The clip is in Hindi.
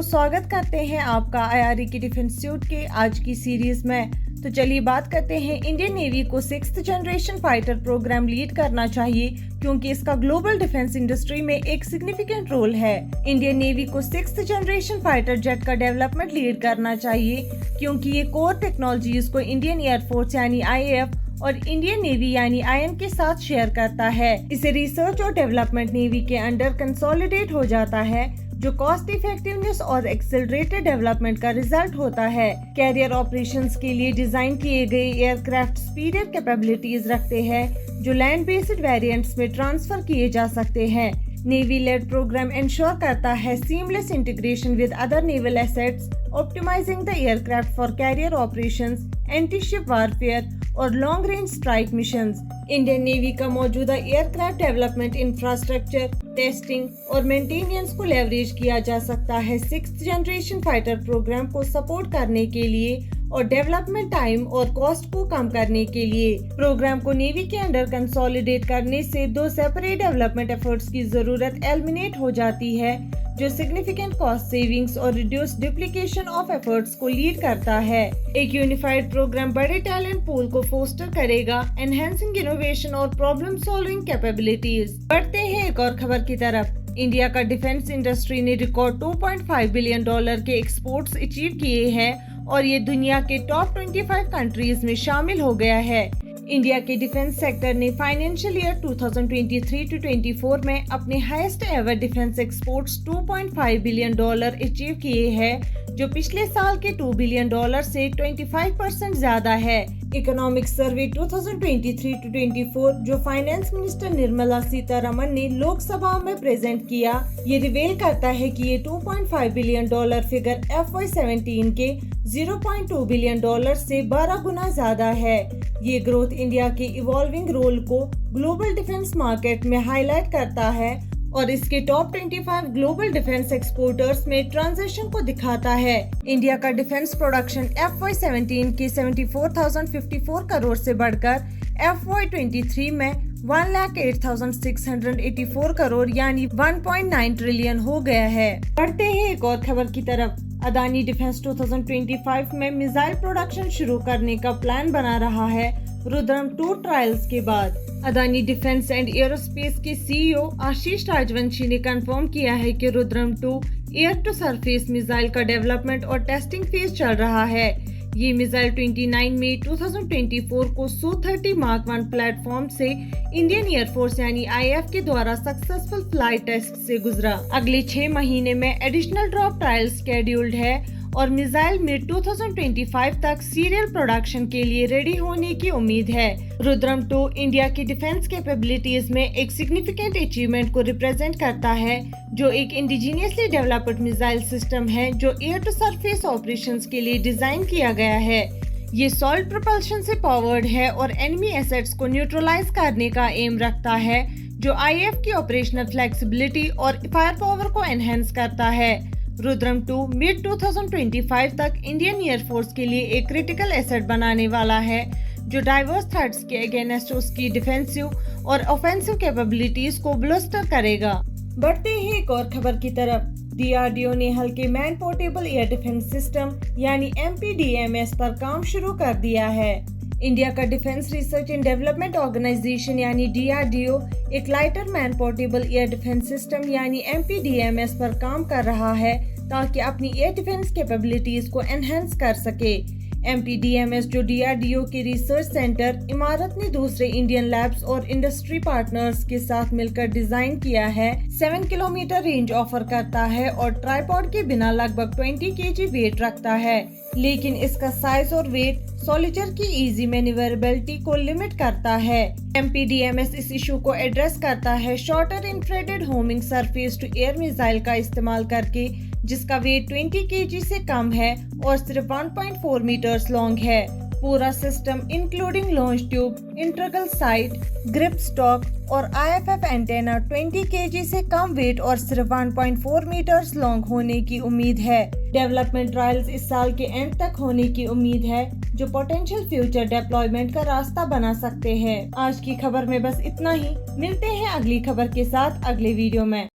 स्वागत करते हैं आपका आईआरई की डिफेंस सूट के आज की सीरीज में। तो चलिए बात करते हैं, इंडियन नेवी को 6th generation fighter programme lead करना चाहिए क्योंकि इसका ग्लोबल डिफेंस इंडस्ट्री में एक सिग्निफिकेंट रोल है। इंडियन नेवी को 6th जनरेशन फाइटर जेट का डेवलपमेंट लीड करना चाहिए क्योंकि ये कोर टेक्नोलॉजीज को इंडियन एयरफोर्स यानी आईएएफ और इंडियन नेवी यानी आईएन के साथ शेयर करता है। इसे रिसर्च और डेवलपमेंट नेवी के अंडर कंसोलिडेट हो जाता है, जो कॉस्ट इफेक्टिवनेस और एक्सेलरेटेड डेवलपमेंट का रिजल्ट होता है। कैरियर ऑपरेशंस के लिए डिजाइन किए गए एयरक्राफ्ट सुपीरियर कैपेबिलिटीज रखते हैं, जो लैंड बेस्ड वेरिएंट्स में ट्रांसफर किए जा सकते हैं। नेवी लेड प्रोग्राम इंश्योर करता है seamless integration with other naval assets, optimizing the aircraft for carrier operations, anti ship warfare और long range strike missions. Indian navy का मौजूदा एयरक्राफ्ट डेवलपमेंट इंफ्रास्ट्रक्चर, टेस्टिंग और मेंटेनेंस को लेवरेज किया जा सकता है 6th जनरेशन फाइटर प्रोग्राम को सपोर्ट करने के लिए और डेवलपमेंट टाइम और कॉस्ट को कम करने के लिए। प्रोग्राम को नेवी के अंडर कंसोलिडेट करने से 2 सेपरेट डेवलपमेंट एफर्ट्स की जरूरत एलिमिनेट हो जाती है, जो सिग्निफिकेंट कॉस्ट सेविंग्स और रिड्यूस डुप्लीकेशन ऑफ एफर्ट्स को लीड करता है। एक यूनिफाइड प्रोग्राम बड़े टैलेंट पूल को फोस्टर करेगा, एनहेंसिंग इनोवेशन और प्रॉब्लम सॉल्विंग कैपेबिलिटीज। बढ़ते हैं एक और खबर की तरफ। इंडिया का डिफेंस इंडस्ट्री ने रिकॉर्ड $2.5 बिलियन के एक्सपोर्ट्स अचीव किए हैं और ये दुनिया के टॉप 25 कंट्रीज में शामिल हो गया है। इंडिया के डिफेंस सेक्टर ने फाइनेंशियल ईयर 2023-24 में अपने highest ever defence exports $2.5 billion achieve किए हैं, जो पिछले साल के $2 बिलियन से 25% ज्यादा है। इकोनॉमिक सर्वे 2023-24 जो फाइनेंस मिनिस्टर निर्मला सीतारमन ने लोकसभा में प्रेजेंट किया, ये रिवील करता है कि ये $2.5 बिलियन फिगर FY17 के $0.2 बिलियन से 12 गुना ज्यादा है। ये ग्रोथ इंडिया के इवॉल्विंग रोल को ग्लोबल डिफेंस मार्केट में हाईलाइट करता है और इसके टॉप 25 ग्लोबल डिफेंस एक्सपोर्टर्स में ट्रांजिशन को दिखाता है। इंडिया का डिफेंस प्रोडक्शन FY17 के 74,054 करोड़ से बढ़कर FY23 में 1,08,684 करोड़ यानी 1.9 ट्रिलियन हो गया है। बढ़ते हैं एक और खबर की तरफ। अदानी डिफेंस 2025 में मिसाइल प्रोडक्शन शुरू करने का प्लान बना रहा है रुद्रम 2 ट्रायल्स के बाद। अदानी डिफेंस एंड एरोस्पेस के सीईओ आशीष राजवंशी ने कंफर्म किया है कि Rudram 2 air to surface missile का डेवलपमेंट और टेस्टिंग फेज चल रहा है। ये मिसाइल 29 मई 2024 को Su-30 Mark 1 प्लेटफॉर्म से इंडियन एयरफोर्स यानी आईएएफ के द्वारा सक्सेसफुल फ्लाइट टेस्ट से गुजरा। अगले 6 महीने में एडिशनल ड्रॉप ट्रायल शेड्यूल्ड है और मिसाइल मिड 2025 तक सीरियल प्रोडक्शन के लिए रेडी होने की उम्मीद है। रुद्रम 2 इंडिया की डिफेंस कैपेबिलिटीज में एक सिग्निफिकेंट अचीवमेंट को रिप्रेजेंट करता है, जो एक इंडिजीनियसली डेवलप्ड मिसाइल सिस्टम है जो एयर टू सरफेस ऑपरेशंस के लिए डिजाइन किया गया है। ये सॉलिड प्रोपल्शन से पावर्ड है और एनिमी एसेट्स को न्यूट्रलाइज करने का एम रखता है, जो आईएएफ की ऑपरेशनल फ्लेक्सिबिलिटी और फायर पावर को एनहेंस करता है। रुद्रम 2 मिड 2025 तक इंडियन एयरफोर्स के लिए एक क्रिटिकल एसेट बनाने वाला है, जो डाइवर्स थ्रेट्स के अगेंस्ट उसकी डिफेंसिव और ऑफेंसिव कैपेबिलिटीज को ब्लस्टर करेगा। बढ़ते हैं एक और खबर की तरफ। डीआरडीओ ने हल्के man portable air defence system यानी MPDMS पर काम शुरू कर दिया है। इंडिया का defence research and development organisation यानी DRDO एक lighter man portable air defence system यानी MPDMS पर काम कर रहा है ताकि अपनी एयर डिफेंस कैपेबिलिटीज को एनहेंस कर सके। MPDMS जो DRDO के रिसर्च सेंटर, इमारत ने दूसरे इंडियन लैब्स और इंडस्ट्री पार्टनर्स के साथ मिलकर डिजाइन किया है, 7 किलोमीटर रेंज ऑफर करता है और ट्राइपॉड के बिना लगभग 20 kg वेट रखता है, लेकिन इसका साइज और वेट सोल्जर की इजी मैन्यूवरेबिलिटी को लिमिट करता है। MPDMS इस इशू को एड्रेस करता है shorter infrared homing surface to air missile का इस्तेमाल करके, जिसका वेट 20 kg से कम है और सिर्फ 1.4 मीटर्स लॉन्ग है। पूरा system including launch tube, integral site, grip stock और IFF एंटेना 20 kg से कम वेट और सिर्फ 1.4 मीटर्स लॉन्ग होने की उम्मीद है। डेवलपमेंट ट्रायल्स इस साल के एंड तक होने की उम्मीद है, जो पोटेंशियल फ्यूचर डिप्लॉयमेंट का रास्ता बना सकते हैं। आज की खबर में बस इतना ही। मिलते हैं अगली खबर के साथ अगले वीडियो में।